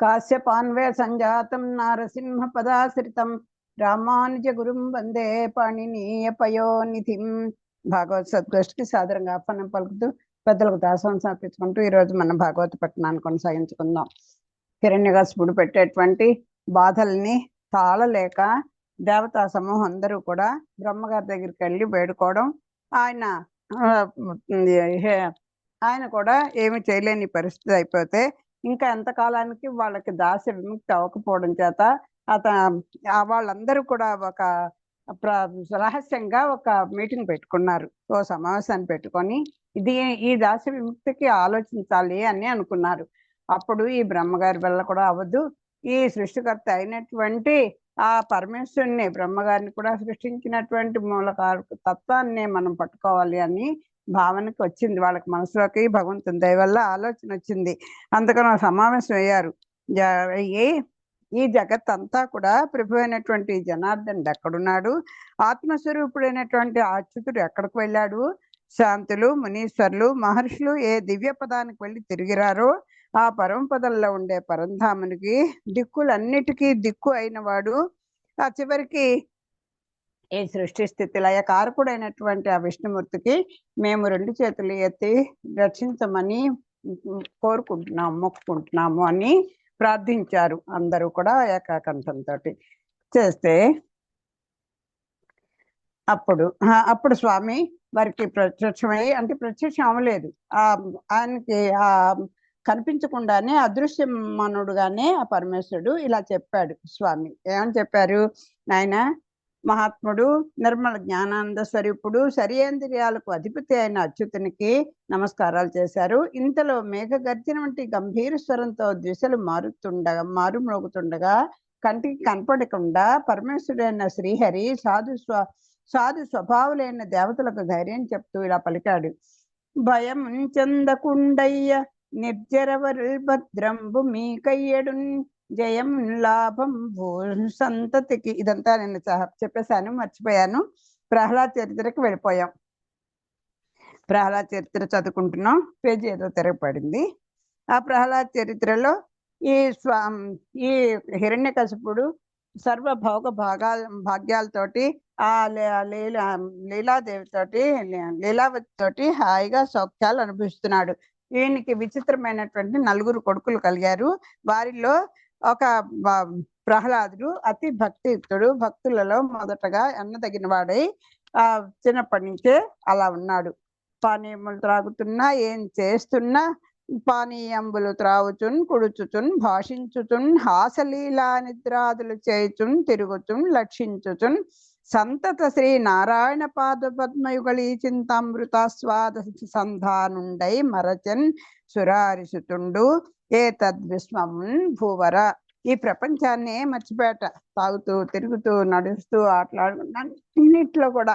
కాశ్యపాన్వయ సంజాతం నారసింహ పదాశ్రితం రామానుజ గురుం వందే పాణినీయ పయోనిధిం. భాగవత సద్గోష్ఠికి సాదరంగా ఆహ్వానం పలుకుతూ పెద్దలకు దాసోహం సమర్పించుకుంటూ ఈరోజు మనం భాగవత పట్టణాన్ని కొనసాగించుకుందాం. హిరణ్యకశిపుడు పెట్టేటువంటి బాధల్ని తాళలేక దేవతా సమూహం అందరూ కూడా బ్రహ్మగారి దగ్గరికి వెళ్ళి వేడుకోవడం, ఆయన కూడా ఏమి చేయలేని పరిస్థితి అయిపోతే ఇంకా ఎంతకాలానికి వాళ్ళకి దాస్య విముక్తి అవ్వకపోవడం చేత వాళ్ళందరూ కూడా ఒక రహస్యంగా ఒక మీటింగ్ పెట్టుకున్నారు. ఓ సమావేశాన్ని పెట్టుకొని ఈ దాస్య విముక్తికి ఆలోచించాలి అని అనుకున్నారు. అప్పుడు ఈ బ్రహ్మగారి వల్ల కూడా అవ్వదు, ఈ సృష్టికర్త అయినటువంటి ఆ పరమేశ్వరుని బ్రహ్మగారిని కూడా సృష్టించినటువంటి మూలకారక తత్వాన్ని మనం పట్టుకోవాలి అని భావనకి వచ్చింది వాళ్ళకి, మనసులోకి భగవంతుని దయ వల్ల ఆలోచన వచ్చింది. అందుకని సమావేశం అయ్యారు. ఈ జగత్ అంతా కూడా ప్రభు అయినటువంటి జనార్దనుడు ఎక్కడున్నాడు, ఆత్మస్వరూపుడైనటువంటి అచ్యుతుడు ఎక్కడికి వెళ్ళాడు, శాంతులు మునీశ్వరులు మహర్షులు ఏ దివ్య పదానికి వెళ్ళి తిరిగిరారో ఆ పరమపదంలో ఉండే పరంధామునికి దిక్కులన్నిటికీ దిక్కు అయిన వాడు, ఆ చివరికి ఈ సృష్టి స్థితి లయ కారకుడైనటువంటి ఆ విష్ణుమూర్తికి మేము 2 చేతులు ఎత్తి రక్షించమని మొక్కుకుంటున్నాము అని ప్రార్థించారు. అందరూ కూడా ఏకాకంఠంతో చేస్తే అప్పుడు స్వామి వారికి ప్రత్యక్షమై, అంటే ప్రత్యక్షం అవ్వలేదు, ఆయనకి కనిపించకుండానే అదృశ్యమనుడుగానే ఆ పరమేశ్వరుడు ఇలా చెప్పాడు. స్వామి ఏమని చెప్పారు, నాయన మహాత్ముడు నిర్మల జ్ఞానానంద స్వరూపుడు సర్యేంద్రియాలకు అధిపతి అయిన అచ్యుతునికి నమస్కారాలు చేశారు. ఇంతలో మేఘగర్జన వంటి గంభీర స్వరంతో దిశలు మారుమ్రోగుతుండగా కంటికి కనపడకుండా పరమేశ్వరుడైన శ్రీహరి సాధు స్వభావులైన దేవతలకు ధైర్యం చెప్తూ ఇలా పలికాడు. భయం చెందకుండయ్య నిర్జరవల్భద్రంబు మీకయ్యడు జయం లాభం భూ సంతతికి. ఇదంతా నేను చెప్పేశాను, మర్చిపోయాను. ప్రహ్లాద చరిత్రకి వెళ్ళిపోయాం. ప్రహ్లాద చరిత్ర చదువుకుంటున్నాం, పేజీ ఏదో తిరగబడింది. ఆ ప్రహ్లాద చరిత్రలో ఈ హిరణ్యకశిపుడు సర్వభోగ భాగ్యాలతోటి ఆ లీలాదేవితోటి లీలావతితోటి హాయిగా సౌఖ్యాలు అనుభవిస్తున్నాడు. ఈయనకి విచిత్రమైనటువంటి 4 కొడుకులు కలిగారు. వారిలో ఒక ప్రహ్లాదుడు అతి భక్తియుక్తుడు, భక్తులలో మొదటగా ఎన్నదగిన వాడై చిన్నప్పటి నుంచే అలా ఉన్నాడు. పానీయములు త్రాగుతున్నా, ఏం చేస్తున్నా పానీయంబులు త్రావుచున్ కుడుచుచున్ భాషించుచున్ హాసలీలా నిద్రాదులు చేయుచున్ తిరుగుచున్ లక్షించుచున్ సంతత శ్రీ నారాయణ పాద పద్మయుగళీ చింతామృతాస్వాద సంధానుండై మరచన్ సురారిసుతుండు ఏ తద్విస్మమున్ భూవర. ఈ ప్రపంచాన్ని మర్చిపోయాట, తాగుతూ తిరుగుతూ నడుస్తూ ఆటలాడుకుంటూ అన్నిట్లో కూడా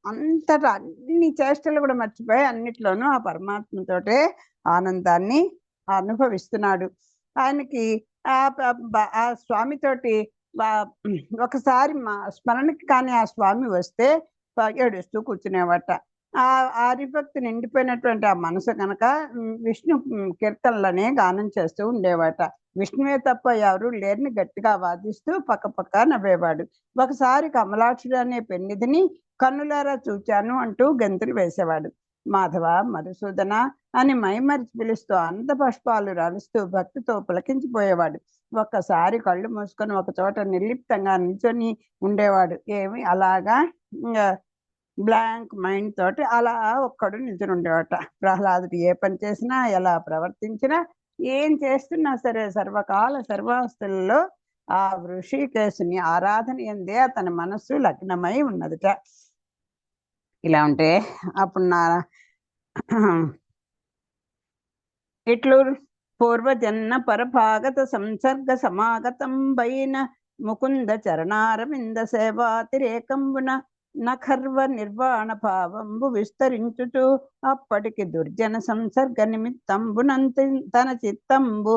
అంతటా అన్ని చేష్టలు కూడా మర్చిపోయి అన్నిట్లోనూ ఆ పరమాత్మతోటే ఆనందాన్ని అనుభవిస్తున్నాడు. ఆయనకి ఆ స్వామితోటి ఒకసారి స్మరణకి కానీ ఆ స్వామి వస్తే ఏడుస్తూ కూర్చునేవాట. ఆ హరిభక్తి నిండిపోయినటువంటి ఆ మనసు కనుక విష్ణు కీర్తనలనే గానం చేస్తూ ఉండేవాట. విష్ణువే తప్ప ఎవరు లేరిని గట్టిగా వాదిస్తూ పక్క నవ్వేవాడు. ఒకసారి కమలాక్షుడు అనే పెన్నిధిని కన్నులారా చూచాను అంటూ గంతులు వేసేవాడు. మాధవ మధుసూదన అని మైమరిచి పిలుస్తూ అంత పుష్పాలు రాలుస్తూ భక్తితో పులకించిపోయేవాడు. ఒక్కసారి కళ్ళు మూసుకొని ఒక చోట నిర్లిప్తంగా నిల్చొని ఉండేవాడు. ఏమి అలాగా బ్లాంక్ మైండ్ తోటి అలా ఒక్కడు నిల్చొని ఉండేవాట. ప్రహ్లాదుడు ఏ పని చేసినా, ఎలా ప్రవర్తించినా, ఏం చేస్తున్నా సరే సర్వకాల సర్వావస్థలలో ఆ ఋషికేశుని ఆరాధన ఎందే అతని మనస్సు లగ్నమై ఉన్నదిట. ఇలా ఉంటే అప్పుడు ఇట్లు పూర్వజన్మ పరభాగత సంసర్గ సమాగతం బైన ముకుంద చరణారవింద సేవాతిరేకంబున నఖర్వ నిర్వాణ భావంబు విస్తరించుచు అప్పటికి దుర్జన సంసర్గ నిమిత్తంబునంత తన చిత్తంబు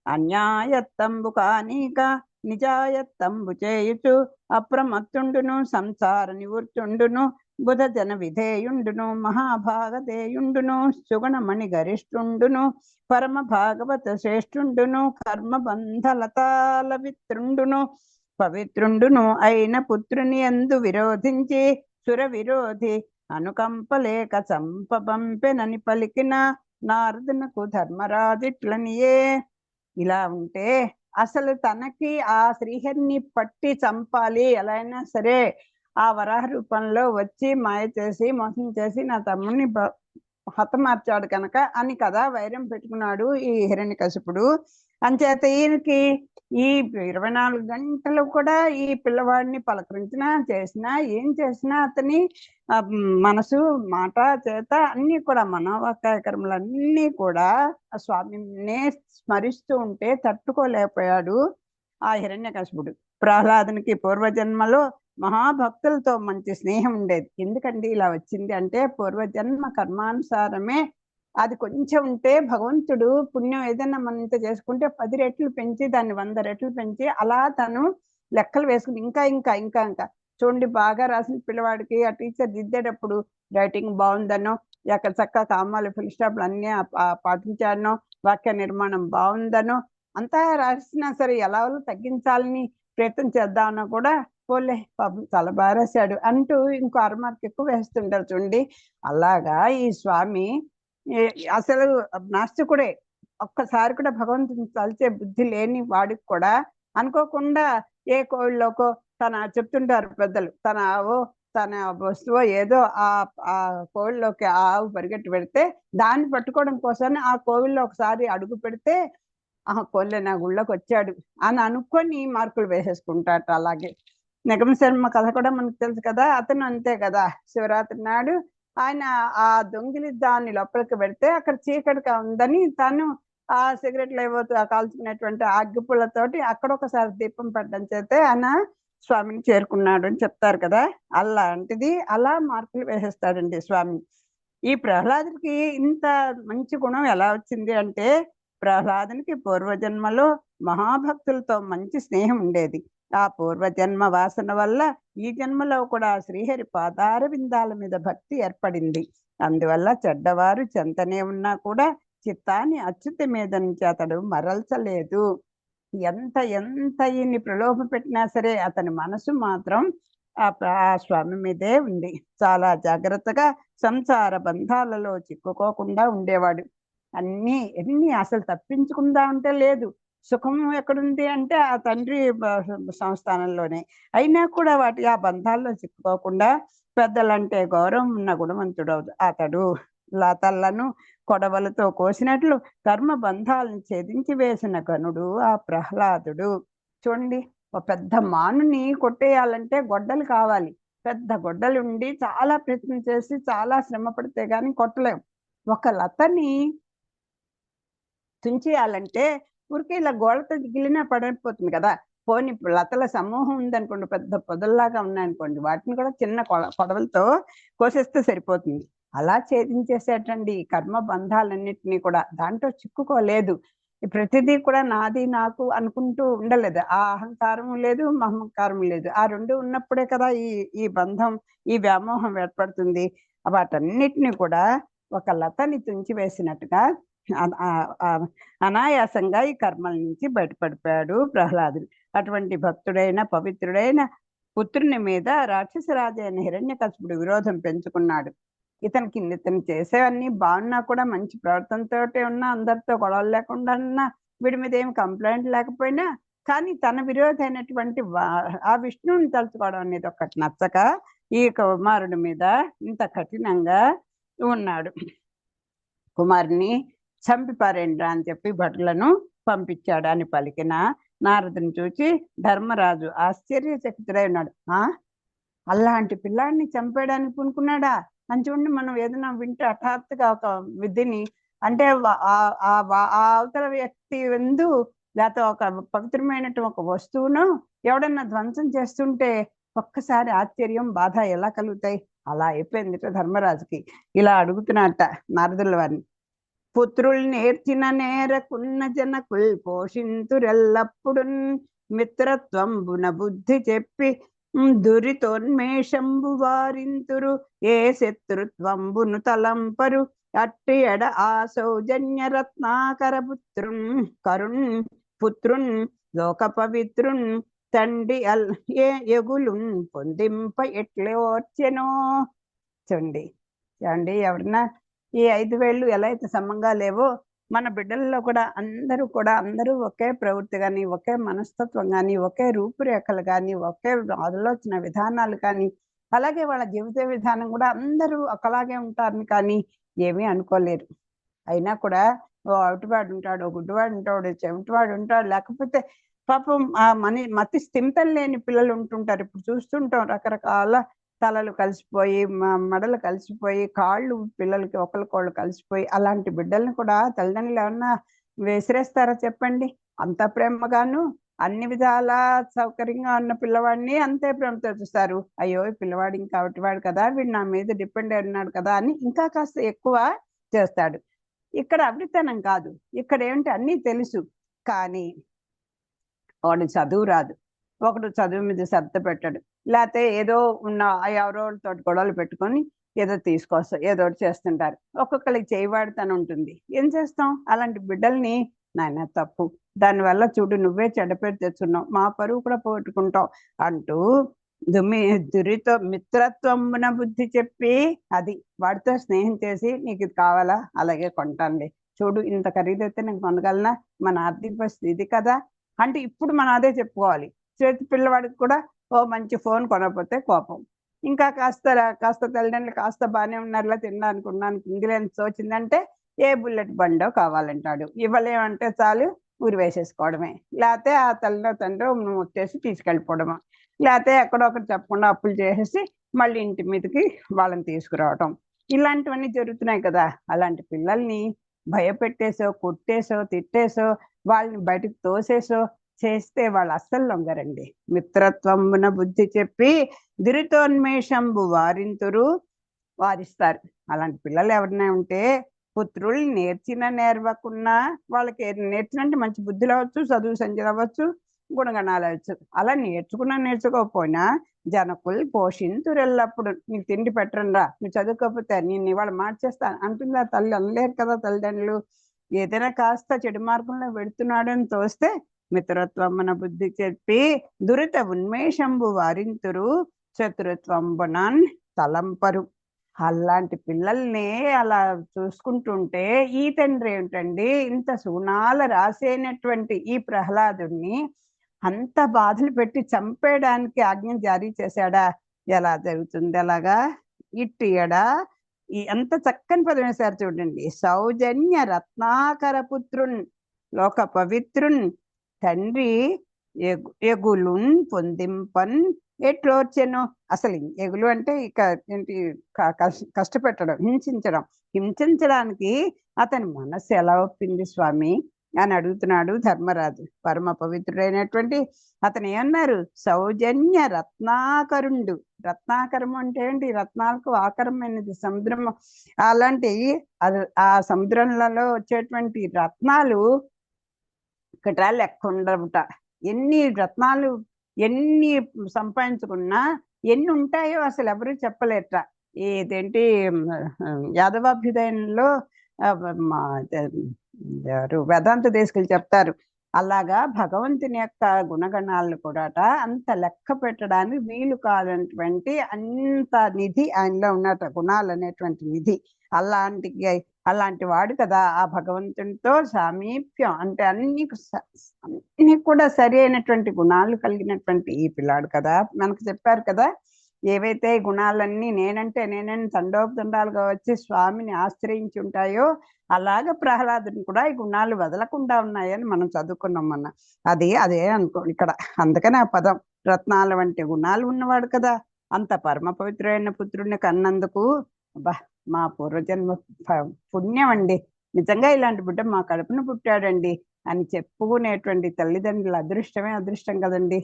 అన్యాయత్తంబు కానీక నిజాయత్తంబు చేయుచు అప్రమత్తుండును సంసార నివృత్తుండును బుధ జన విధేయుండును మహాభాగధేయుండును సుగుణమణి గరిష్ఠుండును పరమ భాగవత శ్రేష్ఠుండును కర్మ బంధలతాల విత్రుండును పవిత్రుండును అయిన పుత్రుని యందు విరోధించి సుర విరోధి అనుకంపలేక చంపబంపెనని పలికిన నారదునకు ధర్మరాజిట్లనియే. ఇలా ఉంటే అసలు తనకి ఆ శ్రీహరిని పట్టి చంపాలి, ఎలా అయినా సరే ఆ వరాహ రూపంలో వచ్చి మాయ చేసి మోసం చేసి నా తమ్ముడిని హతమార్చాడు కనుక అని కదా వైరం పెట్టుకున్నాడు ఈ హిరణ్యకశిపుడు. అంచేత ఈయనకి ఈ 24 గంటలు కూడా ఈ పిల్లవాడిని పలకరించినా చేసినా ఏం చేసినా అతని మనసు మాట చేత అన్ని కూడా మనోవాక్కాయకర్మలన్నీ కూడా ఆ స్వామినే స్మరిస్తూ ఉంటే తట్టుకోలేకపోయాడు ఆ హిరణ్యకశిపుడు. ప్రహ్లాదునికి పూర్వజన్మలో మహాభక్తులతో మంచి స్నేహం ఉండేది. ఎందుకండి ఇలా వచ్చింది అంటే పూర్వజన్మ కర్మానుసారమే అది కొంచెం ఉంటే భగవంతుడు పుణ్యం ఏదైనా మనం ఇంత చేసుకుంటే 10 రెట్లు పెంచి దాన్ని 100 రెట్లు పెంచి అలా తను లెక్కలు వేసుకుని ఇంకా ఇంకా ఇంకా ఇంకా చూడండి, బాగా రాసిన పిల్లవాడికి ఆ టీచర్ దిద్దేటప్పుడు రైటింగ్ బాగుందనో, ఎక్కడ చక్కగా కామాలు ఫుల్ స్టాప్లు అన్నీ పాటించాడనో, వాక్య నిర్మాణం బాగుందనో అంతా రాసినా సరే ఎలా తగ్గించాలని ప్రయత్నం చేద్దామన్నా కూడా పోలే పాపం చాలా బాగా రాశాడు అంటూ ఇంకో 6 మార్క్ ఎక్కువ వేస్తుంటారు చూడండి. అలాగా ఈ స్వామి అసలు నాస్తికుడే, ఒక్కసారి కూడా భగవంతుని తలిచే బుద్ధి లేని వాడికి కూడా అనుకోకుండా ఏ కోవిళ్ళకో తన చెప్తుంటారు పెద్దలు, తన ఆవో తన వస్తువో ఏదో ఆ కోవిల్లోకి ఆ ఆవు పరిగెట్టి పెడితే దాన్ని పట్టుకోవడం కోసం ఆ కోవిల్లో ఒకసారి అడుగు పెడితే కోళ్ళే నా గుళ్ళోకి వచ్చాడు అని అనుకొని మార్కులు వేసేసుకుంటాట. అలాగే నిగమ శర్మ కథ కూడా మనకు తెలుసు కదా, అతను అంతే కదా. శివరాత్రి నాడు ఆయన ఆ దొంగిలి దాన్ని లోపలికి పెడితే అక్కడ చీకటిగా ఉందని తను ఆ సిగరెట్లు ఏవో కాల్చుకునేటువంటి అగ్గిపుల్లతోటి అక్కడ ఒకసారి దీపం పెట్టడం చేస్తే ఆయన స్వామిని చేరుకున్నాడు అని చెప్తారు కదా. అలాంటిది అలా మార్కులు వేసేస్తాడండి స్వామి. ఈ ప్రహ్లాదుడికి ఇంత మంచి గుణం ఎలా వచ్చింది అంటే ప్రహ్లాదునికి పూర్వజన్మలో మహాభక్తులతో మంచి స్నేహం ఉండేది. ఆ పూర్వజన్మ వాసన వల్ల ఈ జన్మలో కూడా శ్రీహరి పాదార విందాల మీద భక్తి ఏర్పడింది. అందువల్ల చెడ్డవారు చెంతనే ఉన్నా కూడా చిత్తాన్ని అచ్యుతి మీద నుంచి అతడు మరల్చలేదు. ఎంత ఎంత ఈయన్ని ప్రలోభ పెట్టినా సరే అతని మనసు మాత్రం ఆ స్వామి మీదే ఉంది. చాలా జాగ్రత్తగా సంసార బంధాలలో చిక్కుకోకుండా ఉండేవాడు. ఎన్ని అసలు తప్పించుకుందా అంటే లేదు. సుఖం ఎక్కడుంది అంటే ఆ తండ్రి సంస్థానంలోనే. అయినా కూడా ఆ బంధాల్లో చిక్కుకోకుండా పెద్దలంటే గౌరవం ఉన్న గుణవంతుడు అతడు. లతలను కొడవలతో కోసినట్లు కర్మ బంధాలను ఛేదించి వేసిన గనుడు ఆ ప్రహ్లాదుడు. చూడండి, ఒక పెద్ద మానుని కొట్టేయాలంటే గొడ్డలు కావాలి. పెద్ద గొడ్డలు ఉండి చాలా ప్రయత్నం చేసి చాలా శ్రమ పడితే గాని కొట్టలేం. ఒక లతని తుంచేయాలంటే ఊరికే ఇలా గోడతో గిలినా పడిపోతుంది కదా. పోనీ లతల సమూహం ఉందనుకోండి, పెద్ద పొదల్లాగా ఉన్నాయనుకోండి, వాటిని కూడా చిన్న కొడవలతో కోసేస్తే సరిపోతుంది. అలా ఛేదించేసేటండి కర్మ బంధాలన్నిటినీ కూడా. దాంట్లో చిక్కుకోలేదు. ప్రతిదీ కూడా నాది నాకు అనుకుంటూ ఉండలేదు. ఆ అహంకారం లేదు, మమకారం లేదు. ఆ రెండు ఉన్నప్పుడే కదా ఈ బంధం, ఈ వ్యామోహం ఏర్పడుతుంది. వాటన్నిటిని కూడా ఒక లతని తుంచి వేసినట్టుగా అనాయాసంగా ఈ కర్మల నుంచి బయటపడిపోయాడు ప్రహ్లాదుడు. అటువంటి భక్తుడైన పవిత్రుడైన పుత్రుని మీద రాక్షసరాజు అయిన హిరణ్యకశిపుడు విరోధం పెంచుకున్నాడు. ఇతను చేసేవన్నీ బాగున్నా కూడా మంచి ప్రవర్తనతోటే ఉన్నా, అందరితో గొడవలు లేకుండా ఉన్నా, వీడి మీద ఏం కంప్లైంట్ లేకపోయినా కానీ తన విరోధి అయినటువంటి ఆ విష్ణువుని తలుచుకోవడం అనేది ఒకటి నచ్చక ఈ కుమారుడి మీద ఇంత కఠినంగా ఉన్నాడు. కుమారుని చంపి పారేండ్రా అని చెప్పి భటులను పంపించాడు అని పలికిన నారదుని చూచి ధర్మరాజు ఆశ్చర్యచకితుడై ఉన్నాడు. అలాంటి పిల్లాడిని చంపేయడానికి పూనుకున్నాడా అని చూడండి. మనం ఏదైనా వింటే హఠాత్తుగా ఒక విధిని అంటే ఆ అవతల వ్యక్తి ఎందు లేకపోతే ఒక పవిత్రమైనటువంటి ఒక వస్తువును ఎవడన్నా ధ్వంసం చేస్తుంటే ఒక్కసారి ఆశ్చర్యం బాధ ఎలా కలుగుతాయి. అలా అయిపోయింది ధర్మరాజుకి. ఇలా అడుగుతున్నట్ట నారదుల వారిని, పుత్రుల్ని నేర్చిన నేరకున్న జనకుల్ పోషింతురెల్లప్పుడు మిత్రత్వంబున బుద్ధి చెప్పి దురితోన్మేషంబు వారింతురు ఏ శత్రుత్వంబును తలంపరు అట్టి ఎడ ఆ సౌజన్య రత్నాకర కరుణ్ పుత్రున్ లోక పవిత్రున్ తండ్రి ఎగులున్ పొందింప ఎట్లే చూడండి. చూడండి, ఎవరన్నా ఈ 5 వేళ్ళు ఎలా అయితే సమంగా లేవో మన బిడ్డల్లో కూడా అందరూ ఒకే ప్రవృత్తి కానీ, ఒకే మనస్తత్వం కానీ, ఒకే రూపురేఖలు కానీ, ఒకే ఆలోచన విధానాలు కానీ, అలాగే వాళ్ళ జీవిత విధానం కూడా అందరూ ఒకలాగే ఉంటారని కానీ ఏమీ అనుకోలేరు. అయినా కూడా ఓ అవిటివాడు ఉంటాడు, ఓ గుడ్డివాడు ఉంటాడు, చెవిటివాడు ఉంటాడు, లేకపోతే పాపం మతి స్థిమితం లేని పిల్లలు ఉంటుంటారు. ఇప్పుడు చూస్తుంటాం రకరకాల తలలు కలిసిపోయి, మెడలు కలిసిపోయి, కాళ్ళు పిల్లలకి ఒకరికొకళ్ళు కలిసిపోయి, అలాంటి బిడ్డల్ని కూడా తల్లిదండ్రులు ఏమన్నా విసిరేస్తారా చెప్పండి? అంత ప్రేమగాను అన్ని విధాల సౌకర్యంగా ఉన్న పిల్లవాడిని అంతే ప్రేమతో చూస్తారు. అయ్యో ఈ పిల్లవాడు ఇంకా అవిటివాడు కదా, వీడు నా మీద డిపెండ్ అయి ఉన్నాడు కదా అని ఇంకా కాస్త ఎక్కువ చేస్తాడు. ఇక్కడ అవితనం కాదు, ఇక్కడ ఏమిటి అన్నీ తెలుసు, కానీ వాడు చదువు రాదు. ఒకడు చదువు మీద శ్రద్ధ పెట్టాడు, లేకపోతే ఏదో ఉన్న ఎవరోతో గొడవలు పెట్టుకొని ఏదో తీసుకొస్తాం, ఏదో చేస్తుంటారు. ఒక్కొక్కరికి చేయవాడితనం ఉంటుంది. ఏం చేస్తాం? అలాంటి బిడ్డల్ని నాయన తప్పు, దానివల్ల చూడు నువ్వే చెడ్డపేరు తెచ్చున్నావు, మా పరువు కూడా పోగొట్టుకుంటావు అంటూ మిత్రత్వమున బుద్ధి చెప్పి అది వాడితో స్నేహం చేసి నీకు ఇది కావాలా, అలాగే కొంటానులే, చూడు ఇంత ఖరీదైతే నేను కొనగలనా, మన ఆర్థిక పరిస్థితి ఇది కదా అంటే ఇప్పుడు మనం అదే చెప్పుకోవాలి. చేతి పిల్లవాడికి కూడా ఓ మంచి ఫోన్ కొనకపోతే కోపం, ఇంకా కాస్త తల్లిదండ్రులు కాస్త బాగానే ఉన్నారులా తినడానికి ఉన్నానికి ఇంగ్లాండ్ తోచిందంటే ఏ బుల్లెట్ బండో కావాలంటాడు. ఇవ్వలేమంటే చాలు ఊరి వేసేసుకోవడమే, లేకపోతే ఆ తండ్రి ముట్టేసి తీసుకెళ్ళిపోవడమా, లేకపోతే ఎక్కడొకటి చెప్పకుండా అప్పులు చేసేసి మళ్ళీ ఇంటి మీదకి వాళ్ళని తీసుకురావటం, ఇలాంటివన్నీ జరుగుతున్నాయి కదా. అలాంటి పిల్లల్ని భయపెట్టేసో, కొట్టేసో, తిట్టేసో, వాళ్ళని బయటకు తోసేసో చేస్తే వాళ్ళు అస్సలు లొంగరండి. మిత్రత్వమున బుద్ధి చెప్పి దురితోన్మేషంబు వారిస్తారు. అలాంటి పిల్లలు ఎవరైనా ఉంటే పుత్రులు నేర్వకున్నా, వాళ్ళకి నేర్చినంటే మంచి బుద్ధులు అవ్వచ్చు, చదువు సంఖ్యలు అవ్వచ్చు, గుణగణాలు అవ్వచ్చు. అలా నేర్చుకోకపోయినా జనకులు పోషింతురు ఎల్లప్పుడు. నీకు తిండి పెట్టరంరా, నువ్వు చదువుకోకపోతే నేను ఇవాళ మార్చేస్తా అంటుందా తల్లి? అనలేరు కదా తల్లిదండ్రులు. ఏదైనా కాస్త చెడు మార్గంలో పెడుతున్నాడు అని తోస్తే మిత్రత్వమున బుద్ధి చెప్పి దురిత ఉన్మేషంబు వారింతురు శత్రుత్వంబునాన్ తలంపరు. అలాంటి పిల్లల్ని అలా చూసుకుంటుంటే ఈ తండ్రి ఏమిటండి ఇంత సుగుణాల రాసేనటువంటి ఈ ప్రహ్లాదుని అంత బాధలు పెట్టి చంపేయడానికి ఆజ్ఞ జారీ చేశాడా? ఎలా జరుగుతుంది అలాగా? ఇట్టియడా ఎంత చక్కని పదం వేశారు చూడండి. సౌజన్య రత్నాకర పుత్రున్ లోక పవిత్రున్ తండ్రి ఎగులున్ పొందింపన్ ఎట్లోర్చెను. అసలు ఎగులు అంటే ఇక ఏంటి, కష్టపెట్టడం, హింసించడానికి అతని మనస్సు ఎలా ఒప్పింది స్వామి అని అడుగుతున్నాడు ధర్మరాజు. పరమ పవిత్రుడైనటువంటి అతను ఏమన్నారు? సౌజన్య రత్నాకరుండు. రత్నాకరం అంటే ఏంటి? రత్నాలకు ఆకరమైనది సముద్రం. అలాంటి ఆ సముద్రంలో వచ్చేటువంటి రత్నాలు ఇక్కడ లెక్క ఉండవుట. ఎన్ని రత్నాలు ఎన్ని సంపాదించుకున్నా ఎన్ని ఉంటాయో అసలు ఎవరు చెప్పలేట. ఇదేంటి యాదవాభ్యుదయంలో వేదాంత దేశకులు చెప్తారు. అలాగా భగవంతుని యొక్క గుణగణాలను కూడా అంత లెక్క పెట్టడానికి వీలు కానటువంటి అంత నిధి ఆయనలో ఉన్నట, గుణాలు అనేటువంటి నిధి. అలాంటి వాడు కదా ఆ భగవంతునితో సామీప్యం అంటే అన్ని కూడా సరి అయినటువంటి గుణాలు కలిగినటువంటి ఈ పిల్లాడు కదా. మనకు చెప్పారు కదా, ఏవైతే గుణాలన్నీ నేనని తండోపతండాలుగా వచ్చి స్వామిని ఆశ్రయించి ఉంటాయో అలాగే ప్రహ్లాదుని కూడా ఈ గుణాలు వదలకుండా ఉన్నాయని మనం చదువుకున్నాం మొన్న. అదే అనుకో ఇక్కడ. అందుకని ఆ పదం రత్నాల వంటి గుణాలు ఉన్నవాడు కదా, అంత పరమ పవిత్రమైన పుత్రుడిని కన్నందుకు మా పూర్వజన్మ పుణ్యం అండి, నిజంగా ఇలాంటి బిడ్డ మా కడుపున పుట్టాడండి అని చెప్పుకునేటువంటి తల్లిదండ్రుల అదృష్టం కదండి.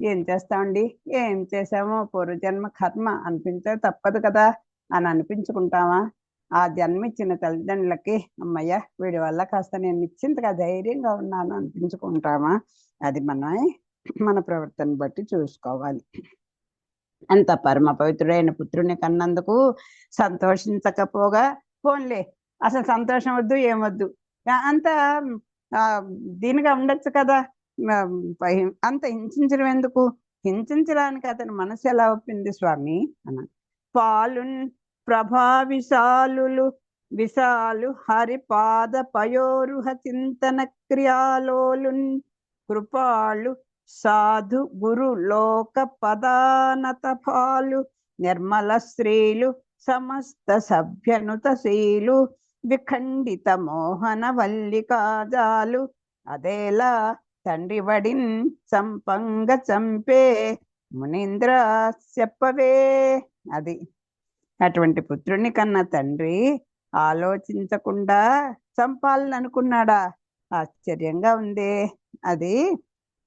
ఏం చేస్తామండి, ఏం చేసామో పూర్వజన్మ కర్మ అనిపించే తప్పదు కదా అని అనిపించుకుంటామా? ఆ జన్మ ఇచ్చిన తల్లిదండ్రులకి అమ్మయ్య వీడి వల్ల కాస్త నేను నిశ్చింతగా ధైర్యంగా ఉన్నాను అనిపించుకుంటామా? అది మన ప్రవర్తన బట్టి చూసుకోవాలి. అంత పరమ పవిత్రుడైన పుత్రుని కన్నందుకు సంతోషించకపోగా, పోన్లే అసలు సంతోషం వద్దు ఏమొద్దు, అంత ఆ, దీనిగా ఉండొచ్చు కదా. అంత హింసించడం ఎందుకు? హింసించడానికి అతని మనసు ఎలా ఒప్పింది స్వామి అన్న. పాలున్ ప్రభావిశాలు విశాలు హరిపాద పయోరుహ చింతన క్రియాలోలున్ కృపాళు సాధు గురు లోక పదానత పాలు నిర్మల శ్రీలు సమస్త సభ్యనుత శీలు విఖండిత మోహన వల్లికాజాలు అదేలా తండ్రి వడిన్ చంపంగ చంపే మునీంద్ర చెప్పవే. అది అటువంటి పుత్రుని కన్నా తండ్రి ఆలోచించకుండా చంపాలని అనుకున్నాడా? ఆశ్చర్యంగా ఉందే. అది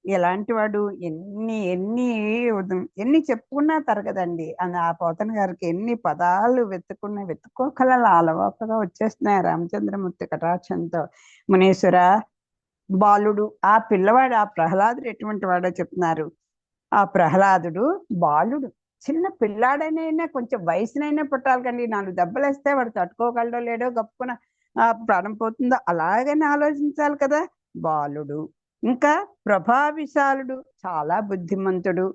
ఎలాంటి వాడు? ఎన్ని ఎన్ని ఎన్ని చెప్పుకున్నా తరగదండి. ఆ పోతన గారికి ఎన్ని పదాలు వెతుక్కోగల అలవాటుగా వచ్చేస్తున్నాయి రామచంద్రమూర్తి కటాక్షంతో. మునీశ్వర, బాలుడు ఆ పిల్లవాడు, ఆ ప్రహ్లాదుడు ఎటువంటి వాడో చెప్తున్నారు. ఆ ప్రహ్లాదుడు బాలుడు, చిన్న పిల్లాడనైనా కొంచెం వయసునైనా పుట్టాలి కండి. 4 దెబ్బలు వేస్తే వాడు తట్టుకోగలడో లేడో, గప్పున ప్రాణం పోతుందో అలాగని ఆలోచించాలి కదా. బాలుడు, ఇంకా ప్రభావిశాలుడు, చాలా బుద్ధిమంతుడు,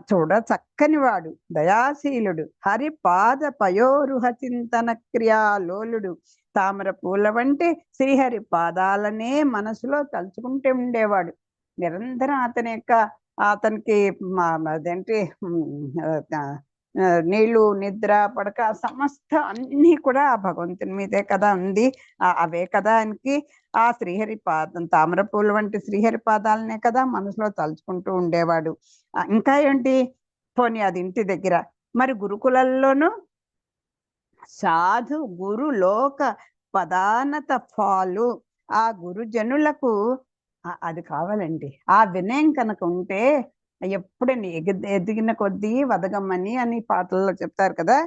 చూడ చక్కని వాడు, దయాశీలుడు, హరి పాద పయోరుహ చింతన క్రియాలోలుడు, తామర పూల వంటి శ్రీహరి పాదాలనే మనసులో తలుచుకుంటూ ఉండేవాడు. నిరంతరం అతనికి అదేంటి నీళ్లు, నిద్ర, పడక సమస్త అన్నీ కూడా ఆ భగవంతుని మీదే కదా ఉంది. అవే కదా ఆయనకి ఆ శ్రీహరి పాదం, తామర పూలు వంటి శ్రీహరి పాదాలనే కదా మనసులో తలుచుకుంటూ ఉండేవాడు. ఇంకా ఏంటి, పోనీ అది ఇంటి దగ్గర, మరి గురుకులల్లోనూ సాధు గురు లోక పదానత ఫాలు, ఆ గురుజనులకు అది కావాలండి. ఆ వినయం కనుక ఉంటే ఎప్పుడైనా ఎదిగిన కొద్దీ వదగమ్మని అని పాటల్లో చెప్తారు కదా.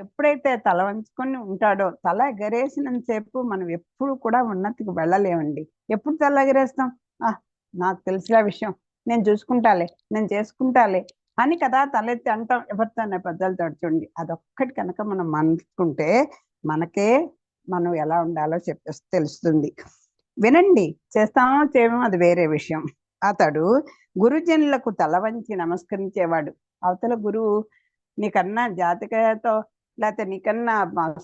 ఎప్పుడైతే తల వంచుకొని ఉంటాడో, తల ఎగరేసినంతసేపు మనం ఎప్పుడు కూడా ఉన్నతికి వెళ్ళలేమండి. ఎప్పుడు తల ఎగరేస్తాం? నాకు తెలిసిన విషయం, నేను చూసుకుంటాలే, నేను చేసుకుంటాలే అని కదా తలెత్తి అంటాం ఎవరితోనే పెద్దలతో. చూడండి, అదొక్కటి కనుక మనం మనసుకుంటే మనకే మనం ఎలా ఉండాలో తెలుస్తుంది. వినండి, చేస్తామో చేయమో అది వేరే విషయం. అతడు గురుజనులకు తల వంచి నమస్కరించేవాడు. అవతల గురువు నీకన్నా జాతికతో, లేకపోతే నీకన్నా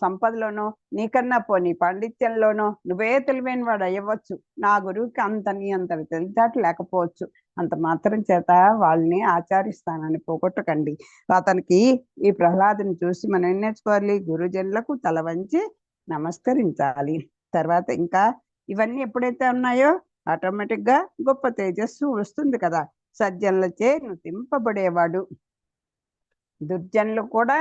సంపదలోనో, నీకన్నా పోనీ పాండిత్యంలోనో నువ్వే తెలివైన వాడు అయ్యవచ్చు. నా గురువుకి అంత తెలివితేటలు లేకపోవచ్చు. అంత మాత్రం చేత వాళ్ళని ఆచరిస్తానని పోగొట్టకండి. అతనికి ఈ ప్రహ్లాదుని చూసి మనం ఏం నేర్చుకోవాలి? గురుజనులకు తల వంచి నమస్కరించాలి. తర్వాత ఇంకా ఇవన్నీ ఎప్పుడైతే ఉన్నాయో ఆటోమేటిక్ గా గొప్ప తేజస్సు వస్తుంది కదా. సజ్జనులచే నృతింపబడేవాడు. దుర్జనులు కూడా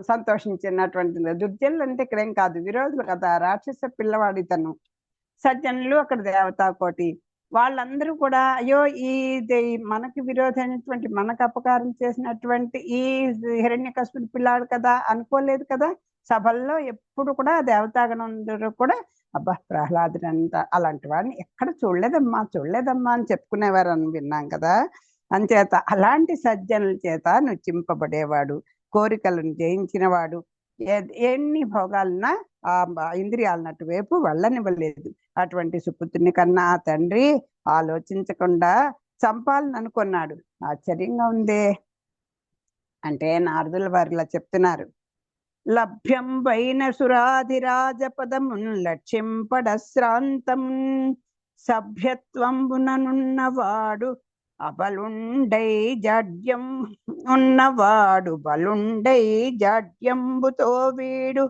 సంతోషించినటువంటి, దుర్జనులు అంటే ఇక్కడేం కాదు, విరోధులు కదా, రాక్షస పిల్లవాడి తను. సజ్జనులు అక్కడ దేవతా కోటి, వాళ్ళందరూ కూడా అయ్యో ఇది మనకి విరోధమైనటువంటి, మనకు అపకారం చేసినటువంటి ఈ హిరణ్యకశిపుడి పిల్లాడు కదా అనుకోలేదు కదా. సభల్లో ఎప్పుడు కూడా దేవతాగణందరూ కూడా అబ్బా ప్రహ్లాదుడంత అలాంటి వాడిని ఎక్కడ చూడలేదమ్మా అని చెప్పుకునేవారు అని విన్నాం కదా. అంచేత అలాంటి సజ్జనుల చేత నృత్యింపబడేవాడు, కోరికలను జయించిన వాడు, ఎన్ని భోగాలన్నా ఆ ఇంద్రియాలన్నట్టు వైపు వెళ్ళనివ్వలేదు. అటువంటి సుపుత్రుని కన్నా ఆ తండ్రి ఆలోచించకుండా చంపాలని అనుకున్నాడు. ఆశ్చర్యంగా ఉందే. అంటే నారదుల వారిలా చెప్తున్నారు, లభ్యం వైన సురాధిరాజ పదమున్ లక్ష్యంపడశ్రాంతం సభ్యత్వంబుననున్నవాడు అబలుండై జాడ్యం ఉన్నవాడు బలుండై జాడ్యంబుతో వీడు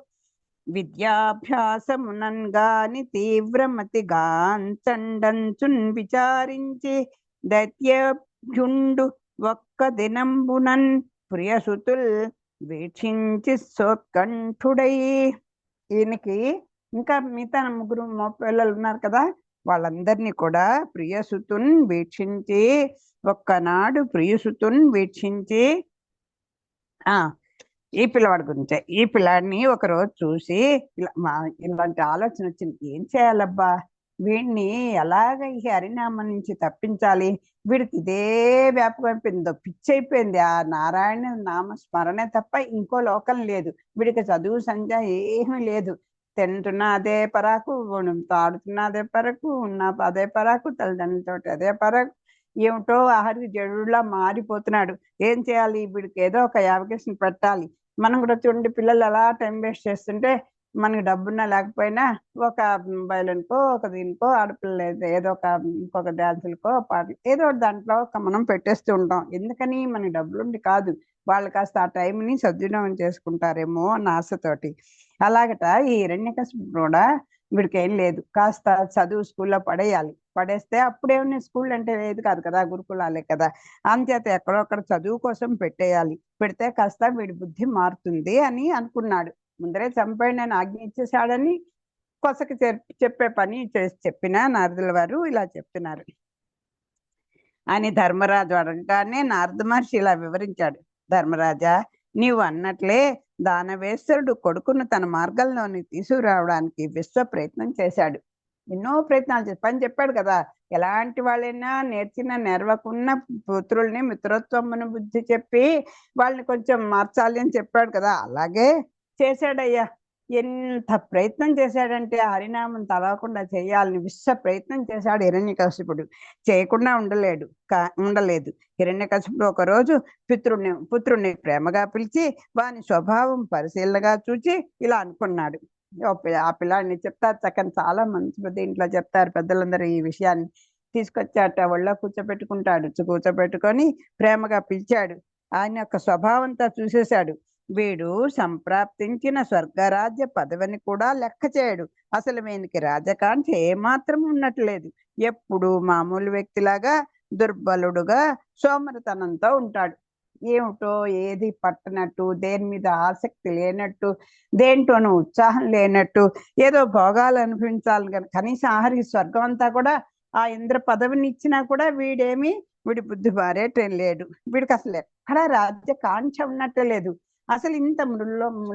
విద్యాభ్యాసమునంగాని తీవ్రమతి గాంచండంచున్ విచారించి దైత్యభ్యుండు ఒక్క దినంబునన్ ప్రియసుతుల్ వీక్షించి సోత్కంఠుడై. ఈయనకి ఇంకా మిగతా 3 పిల్లలు ఉన్నారు కదా, వాళ్ళందరినీ కూడా ప్రియసుతున్ వీక్షించి, ఒక్కనాడు ప్రియసుతున్ వీక్షించి ఈ పిల్లవాడి గురించే, ఈ పిల్లాడిని ఒకరోజు చూసి ఇలాంటి ఆలోచన వచ్చింది, ఏం చేయాలబ్బా వీడిని ఎలాగ ఈ హరినామం నుంచి తప్పించాలి, వీడికి ఇదే వ్యాపకం అయిపోయిందో, పిచ్చి అయిపోయింది, ఆ నారాయణ నామ స్మరణే తప్ప ఇంకో లోకం లేదు, వీడికి చదువు సంధ్య ఏమీ లేదు, తింటున్నా అదే పరాకు, తాడుతున్నా అదే పరకు, ఉన్న అదే పరాకు, తల్లిదండ్రులతో అదే పరాకు, ఏమిటో ఆఖరికి జడులా మారిపోతున్నాడు. ఏం చేయాలి, వీడికి ఏదో ఒక యావిగేషన్ పెట్టాలి. మనం కూడా చూడండి, పిల్లలు అలా టైం వేస్ట్ చేస్తుంటే మనకి డబ్బున్నా లేకపోయినా ఒక వైలెన్కో ఒక దీనికో ఆడపిల్ల ఏదో ఒక ఇంకొక డాన్సులకో పాటలు ఏదో ఒకటి దాంట్లో ఒక మనం పెట్టేస్తూ ఉంటాం. ఎందుకని, మనకి డబ్బులుండి కాదు, వాళ్ళు కాస్త ఆ టైంని సద్వినియోగం చేసుకుంటారేమో అన్న ఆశతోటి. అలాగట ఈ హిరణ్యకశిపుడు కూడా వీడికి ఏం లేదు, కాస్త చదువు స్కూల్లో పడేయాలి, పడేస్తే అప్పుడేమన్నా స్కూల్ అంటే లేదు కాదు కదా, గురుకులాలే కదా, అంచేత ఎక్కడొక్కడ చదువు కోసం పెట్టేయాలి, పెడితే కాస్త వీడి బుద్ధి మారుతుంది అని అనుకున్నాడు. ముందరే చంపేయండి అని ఆజ్ఞ ఇచ్చేసాడని కొసకి చెప్పే పని చేసి చెప్పిన నారదుల వారు ఇలా చెప్తున్నారు అని ధర్మరాజు అడగగానే నారద మహర్షి ఇలా వివరించాడు. ధర్మరాజా, నీవు అన్నట్లే దానవేశ్వరుడు కొడుకును తన మార్గంలోని తీసుకురావడానికి విశ్వ ప్రయత్నం చేశాడు. ఎన్నో ప్రయత్నాలు చేసి పని చెప్పాడు కదా, ఎలాంటి వాళ్ళైనా నేర్చిన నెరవకున్న పుత్రుల్ని మిత్రత్వమును బుద్ధి చెప్పి వాళ్ళని కొంచెం మార్చాలి అని చెప్పాడు కదా, అలాగే చేశాడయ్యా. ఎంత ప్రయత్నం చేశాడంటే హరినామం తలవకుండా చేయాలని విశ్వ ప్రయత్నం చేశాడు హిరణ్యకశిపుడు. చేయకుండా ఉండలేదు. హిరణ్యకశిపుడు ఒకరోజు పుత్రుణ్ణి ప్రేమగా పిలిచి వాని స్వభావం పరిశీలనగా చూచి ఇలా అనుకున్నాడు. ఆ పిల్లాడిని చెప్తారు చక్కని, చాలా మంచి దీంట్లో చెప్తారు పెద్దలందరూ ఈ విషయాన్ని. తీసుకొచ్చాట, ఒళ్ళో కూర్చోబెట్టుకొని ప్రేమగా పిలిచాడు. ఆయన యొక్క స్వభావంతో చూసేశాడు. వీడు సంప్రాప్తించిన స్వర్గరాజ్య పదవిని కూడా లెక్క చేయడు. అసలు వీనికి రాజకాంక్ష ఏమాత్రం ఉన్నట్లేదు. ఎప్పుడు మామూలు వ్యక్తిలాగా దుర్బలుడుగా సోమరితనంతో ఉంటాడు. ఏమిటో ఏది పట్టనట్టు, దేని మీద ఆసక్తి లేనట్టు, దేంట్లోనూ ఉత్సాహం లేనట్టు, ఏదో భోగాలు అనిపించాలి కానీ కనీసం ఆఖరికి స్వర్గం అంతా కూడా ఆ ఇంద్ర పదవిని ఇచ్చినా కూడా వీడి బుద్ధి మారేటం లేడు. వీడికి అసలు ఎక్కడా రాజ్యకాంక్ష ఉన్నట్టే లేదు. అసలు ఇంత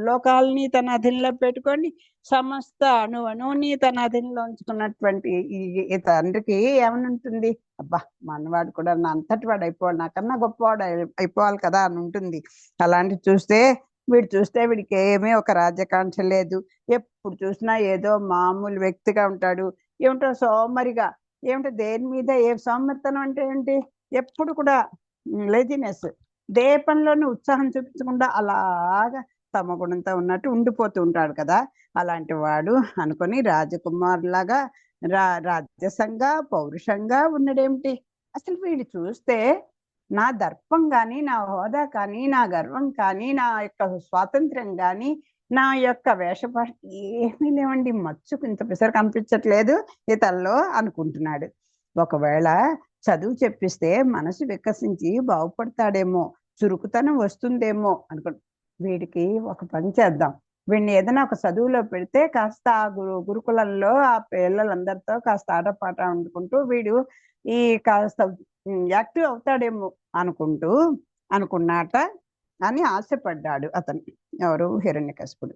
లోకాలని తన అధీనంలో పెట్టుకొని సమస్త అణువుని తన అధీనంలో ఉంచుకున్నటువంటి ఈ తండ్రికి ఏమనుంటుంది, అబ్బా మనవాడు కూడా నా అంతటి వాడు అయిపోవాలి, నాకన్నా గొప్పవాడు అయిపోవాలి కదా అని ఉంటుంది. అలాంటి వీడికి ఏమీ ఒక రాజ్యకాంక్ష లేదు. ఎప్పుడు చూసినా ఏదో మామూలు వ్యక్తిగా ఉంటాడు. ఏమిటో సోమరిగా, ఏమిటో దేని మీద ఏ సోమరితనం అంటే ఏంటి, ఎప్పుడు కూడా లేజినెస్, పనిలోనే ఉత్సాహం చూపించకుండా అలాగా తమ గుణంతో ఉన్నట్టు ఉండిపోతూ ఉంటాడు కదా. అలాంటి వాడు అనుకొని రాజకుమారులాగా రాజ్యసంగా పౌరుషంగా ఉన్నాడేమిటి. అసలు వీడు చూస్తే నా దర్పం కానీ, నా హోదా కానీ, నా గర్వం కానీ, నా యొక్క స్వాతంత్ర్యం కానీ, నా యొక్క వేషభాష ఏమీ లేవండి, మచ్చుకు ఇంత పిసరు కనిపించట్లేదు ఇతల్లో అనుకుంటున్నాడు. ఒకవేళ చదువు చెప్పిస్తే మనసు వికసించి బాగుపడతాడేమో, చురుకుతనం వస్తుందేమో అనుకుంటు. వీడికి ఒక పని చేద్దాం, వీడిని ఏదైనా ఒక చదువులో పెడితే కాస్త ఆ గురుకులంలో ఆ పిల్లలందరితో కాస్త ఆటపాట వండుకుంటూ వీడు ఈ కాస్త యాక్టివ్ అవుతాడేమో అనుకున్నాట అని ఆశపడ్డాడు అతను. ఎవరు, హిరణ్యకశిపుడు.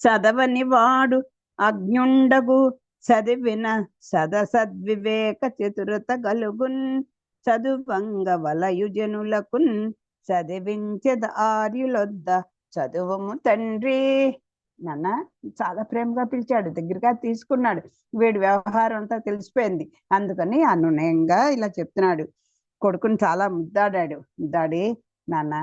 చదవని వాడు అజ్ఞుండగు, చదివిన సదసద్వివేక చతురత గలుగున్, చదువంగ వలయుజనులకున్ చదివించెద ఆర్యులొద్ద చదువుము తండ్రి. నాన్న చాలా ప్రేమగా పిలిచాడు, దగ్గరగా తీసుకున్నాడు. వీడి వ్యవహారం అంతా తెలిసిపోయింది. అందుకని అనునయంగా ఇలా చెప్తున్నాడు. కొడుకుని చాలా ముద్దాడి, నాన్న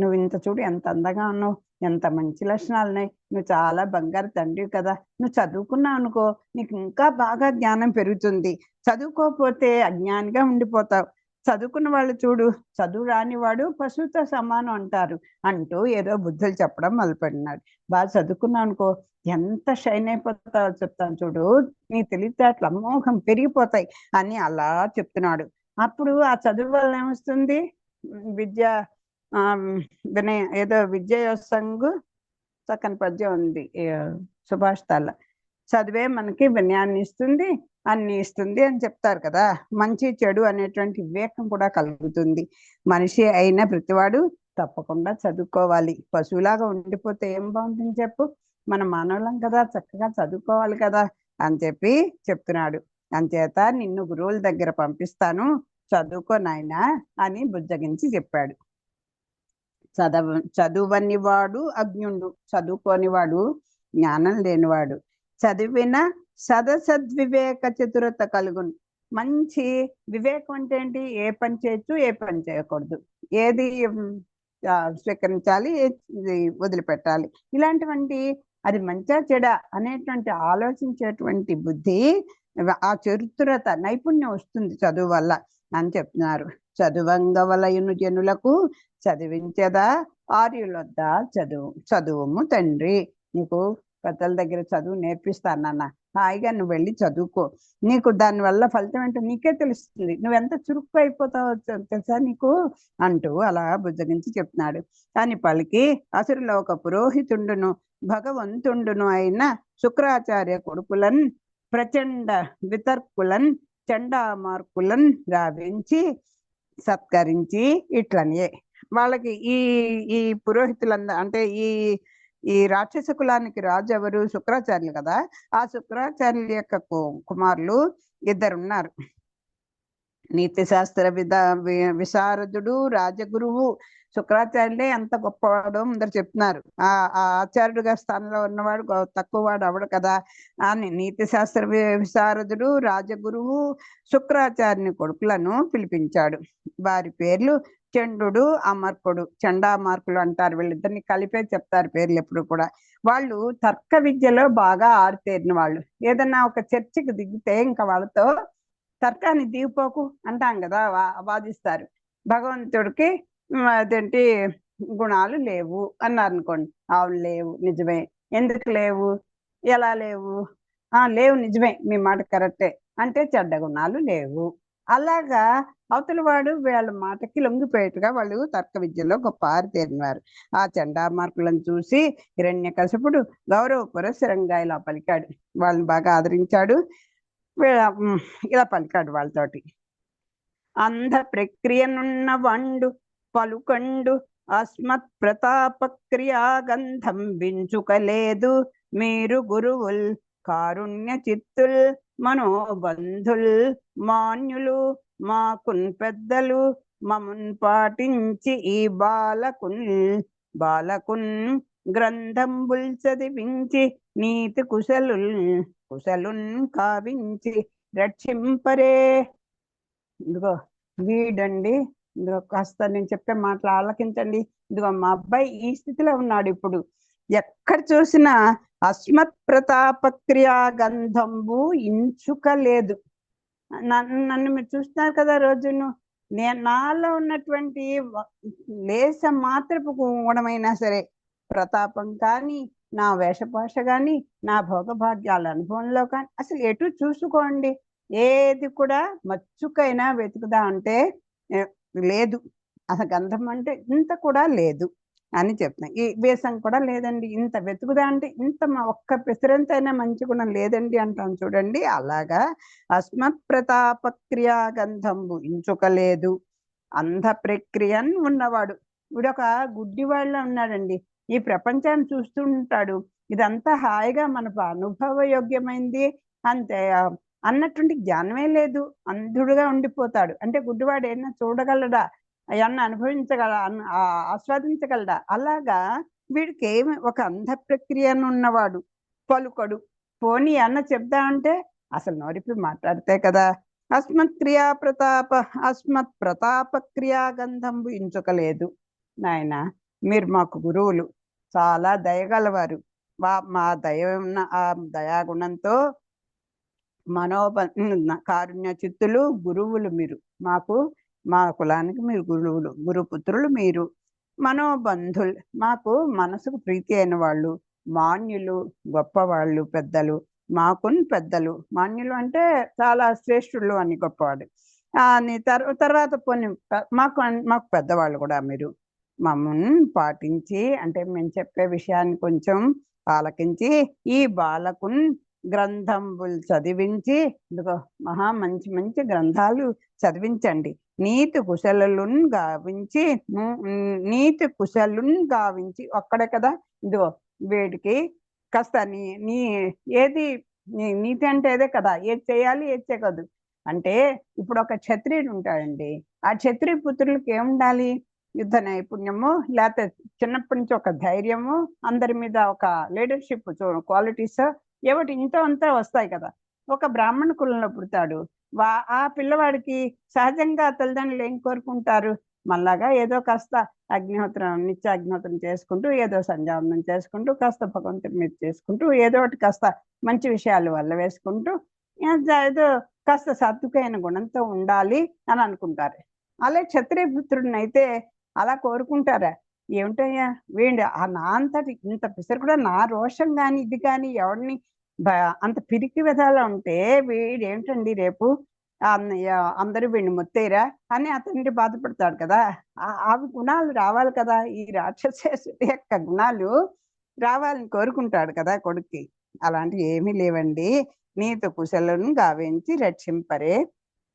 నువ్వు ఇంత చూడు, ఎంత అందంగా ఉన్నావు, ఎంత మంచి లక్షణాలు ఉన్నాయి, నువ్వు చాలా బంగారు తండ్రి కదా, నువ్వు చదువుకున్నావు అనుకో, నీకు ఇంకా బాగా జ్ఞానం పెరుగుతుంది, చదువుకోకపోతే అజ్ఞానిగా ఉండిపోతావు. చదువుకున్న వాళ్ళు చూడు, చదువు రాని వాడు పశువుతో సమానం అంటూ ఏదో బుద్ధులు చెప్పడం మొదలుపెట్టినాడు. బాగా చదువుకున్నావు అనుకో, ఎంత షైన్ అయిపోతావో చెప్తాను చూడు, నీ తెలివితేటలు అమోఘం పెరిగిపోతాయి అని అలా చెప్తున్నాడు. అప్పుడు ఆ చదువు వల్ల ఏమొస్తుంది, విద్య ఏదో విద్యయోత్సంగు చక్కని పద్యం ఉంది సుభాషితాల్లో, చదివే మనకి వినయాన్ని ఇస్తుంది, అన్ని ఇస్తుంది అని చెప్తారు కదా. మంచి చెడు అనేటువంటి వివేకం కూడా కలుగుతుంది. మనిషి అయిన ప్రతివాడు తప్పకుండా చదువుకోవాలి. పశువులాగా ఉండిపోతే ఏం బాగుంటుంది చెప్పు, మన మానవులం కదా, చక్కగా చదువుకోవాలి కదా. అని చెప్పి చెప్తున్నాడు. అంచేత నిన్ను గురువుల దగ్గర పంపిస్తాను, చదువుకో నాయనా అని బుజ్జగించి చెప్పాడు. చదువని వాడు అజ్ఞుడు, చదువుకోనివాడు జ్ఞానం లేనివాడు. చదివిన సదసద్వివేక చతురత కలుగును. మంచి వివేకం అంటే ఏంటి? ఏ పని చేయొచ్చు, ఏ పని చేయకూడదు, ఏది స్వీకరించాలి, ఏది వదిలిపెట్టాలి, ఇలాంటివంటి అది మంచా చెడా అనేటువంటి ఆలోచించేటువంటి బుద్ధి, ఆ చతురత నైపుణ్యం వస్తుంది చదువు వల్ల అని చెప్తున్నారు. చదువంగవలయును జనులకు చదివించదా ఆర్యులొద్ద చదువుము తండ్రి. నీకు పెద్దల దగ్గర చదువు నేర్పిస్తానన్న, హాయిగా నువ్వు వెళ్ళి చదువుకో. నీకు దానివల్ల ఫలితం ఏంటో నీకే తెలుస్తుంది, నువ్వెంత చురుకు అయిపోతావో తెలుసా నీకు అంటూ అలా బుజ్జగించి చెప్తున్నాడు. అని పలికి అసురులో ఒక పురోహితుండును భగవంతుండును అయిన శుక్రాచార్య కొడుకులన్ ప్రచండ వితర్కులన్ చండామార్కులన్ రావించి సత్కరించి ఇట్లనే వాళ్ళకి ఈ ఈ పురోహితులందరూ అంటే ఈ రాక్షస కులానికి రాజు ఎవరు? శుక్రాచార్యులు కదా. ఆ శుక్రాచార్యుల యొక్క కుమారులు ఇద్దరున్నారు. నీతి శాస్త్ర విశారదుడు రాజగురువు. శుక్రాచార్యులే ఎంత గొప్పవాడో అందరు చెప్తున్నారు. ఆ ఆచార్యుడిగా స్థానంలో ఉన్నవాడు తక్కువ వాడు అవడు కదా అని నీతి శాస్త్ర విశారదుడు రాజగురువు శుక్రాచార్యుని కొడుకులను పిలిపించాడు. వారి పేర్లు చండు అమర్కుడు. చండామార్కులు అంటారు, వీళ్ళిద్దరిని కలిపే చెప్తారు పేర్లు ఎప్పుడు కూడా. వాళ్ళు తర్క విద్యలో బాగా ఆరితేరిన వాళ్ళు. ఏదన్నా ఒక చర్చకి దిగితే ఇంకా వాళ్ళతో తర్కాన్ని దిగిపోకు అంటాం కదా, వాదిస్తారు. భగవంతుడికి అదేంటి గుణాలు లేవు అన్నారు అనుకోండి, అవును లేవు, నిజమే. ఎందుకు లేవు? ఎలా లేవు? లేవు, నిజమే, మీ మాట కరెక్టే అంటే చెడ్డ గుణాలు లేవు. అలాగా అవతల వాడు వీళ్ళ మాటకి లొంగిపోయేట్టుగా వాళ్ళు తర్క విద్యలో గొప్ప ఆరితేరినారు. ఆ చండామార్కులను చూసి హిరణ్యకశిపుడు గౌరవ పురస్సరంగా ఇలా పలికాడు. వాళ్ళని బాగా ఆదరించాడు. ఇలా పలికాడు వాళ్ళతోటి. అంధ ప్రక్రియనున్న వండు పలుకండు అస్మత్ ప్రతాప క్రియాగంధం వించుకలేదు. మీరు గురువుల్ కారుణ్య చిత్తుల్ మనోబంధుల్ మాన్యులు మాకున్ పెద్దలు మమున్ పాటించి ఈ బాలకున్ గ్రంథంబుల్ చదివించి నీతి కుశలున్ కావించి రక్షింపరే. ఇదిగో వీడండి, ఇదిగో కాస్త నేను చెప్పే మాటలు ఆలకించండి. ఇదిగో మా అబ్బాయి ఈ స్థితిలో ఉన్నాడు ఇప్పుడు. ఎక్కడ చూసినా అస్మత్ ప్రతాప క్రియా గంధంబు ఇంచుక లేదు. నన్ను మీరు చూస్తున్నారు కదా రోజును. నాలో ఉన్నటువంటి లేస మాత్రపు గుణమైనా సరే, ప్రతాపం కానీ, నా వేషభాష కానీ, నా భోగభాగ్యాల అనుభవంలో కానీ అసలు ఎటు చూసుకోండి, ఏది కూడా మచ్చుకైనా వెతుకుదా అంటే లేదు. అసలు గంధం అంటే ఇంత కూడా లేదు అని చెప్తున్నాయి. ఈ వేషం కూడా లేదండి, ఇంత వెతుకుదా అంటే ఇంత ఒక్క పిసరంతైనా మంచి గుణం లేదండి అంటాం చూడండి. అలాగా అస్మత్ ప్రతాప క్రియా గంధంబు ఇంచుకలేదు. అంధ ప్రక్రియన్ ఉన్నవాడు, వీడొక గుడ్డివాళ్ళ ఉన్నాడండి. ఈ ప్రపంచాన్ని చూస్తూ ఉంటాడు, ఇదంతా హాయిగా మన అనుభవయోగ్యమైంది అంతే అన్నటువంటి జ్ఞానమే లేదు. అంధుడుగా ఉండిపోతాడు. అంటే గుడ్డివాడు ఏమన్నా చూడగలడా, అవన్నీ ఆస్వాదించగలడా? అలాగా వీడికి ఏమి ఒక అంధ ప్రక్రియను ఉన్నవాడు పలుకడు. పోనీ అన్న చెప్దా అంటే అసలు నోరిపి మాట్లాడితే కదా. అస్మత్ ప్రతాప క్రియా గంధంబు ఇంచుకలేదు. నాయన, మీరు మాకు గురువులు, చాలా దయగలవారు. మా దయ ఉన్న ఆ దయాగుణంతో కారుణ్య చిత్తులు గురువులు మీరు మాకు, మా కులానికి మీరు గురువులు, గురుపుత్రులు మీరు. మనోబంధులు, మాకు మనసుకు ప్రీతి అయిన వాళ్ళు. మాన్యులు, గొప్పవాళ్ళు, పెద్దలు. మాకున్ పెద్దలు, మాన్యులు అంటే చాలా శ్రేష్ఠులు అని గొప్పవాడు. తర్వాత పోనీ మాకు పెద్దవాళ్ళు కూడా మీరు. మమ్మల్ని పాటించి అంటే మేము చెప్పే విషయాన్ని కొంచెం ఆలకించి ఈ బాలకున్ గ్రంథంబులు చదివించి, ఇదిగో మహా మంచి మంచి గ్రంథాలు చదివించండి. నీతి కుశలున్ గావించి ఒక్కడే కదా. ఇదిగో వీడికి కాస్త నీ ఏది నీతి అంటే అదే కదా, ఏది చేయాలి ఏది చేయకూడదు. అంటే ఇప్పుడు ఒక క్షత్రియుడు ఉంటాడండి, ఆ క్షత్రియ పుత్రులకి ఏముండాలి? యుద్ధ నైపుణ్యము, లేకపోతే చిన్నప్పటి నుంచి ఒక ధైర్యము, అందరి మీద ఒక లీడర్షిప్ క్వాలిటీస్ ఏమిటి ఇంతో అంతా వస్తాయి కదా. ఒక బ్రాహ్మణ కులంలో పుడతాడు, ఆ పిల్లవాడికి సహజంగా తల్లిదండ్రులు ఏం కోరుకుంటారు? మళ్ళాగా ఏదో కాస్త అగ్నిహోత్రం, నిత్యాగ్నిహోత్రం చేసుకుంటూ, ఏదో సంధ్యావందనం చేసుకుంటూ, కాస్త భగవంతుడి మీద చేసుకుంటూ, ఏదో ఒకటి కాస్త మంచి విషయాలు వల్ల వేసుకుంటూ, ఏదో కాస్త సాత్వికమైన గుణంతో ఉండాలి అని అనుకుంటారు. అలా క్షత్రియ పుత్రుడిని అయితే అలా కోరుకుంటారా? ఏమిటయ్యా వీడి నా అంతటి ఇంత పిసరు కూడా, నా రోషం కానీ ఇది కానీ ఎవరిని అంత పిరికి విధాలా ఉంటే వీడేమిటండి రేపు అందరూ వీడిని మొత్తేరా అని అతన్ని బాధపడతాడు కదా. అవి గుణాలు రావాలి కదా, ఈ రాక్షసుడి యొక్క గుణాలు రావాలని కోరుకుంటాడు కదా కొడుక్కి. అలాంటివి ఏమీ లేవండి. నీతి కుశలను గావించి రక్షింపరే.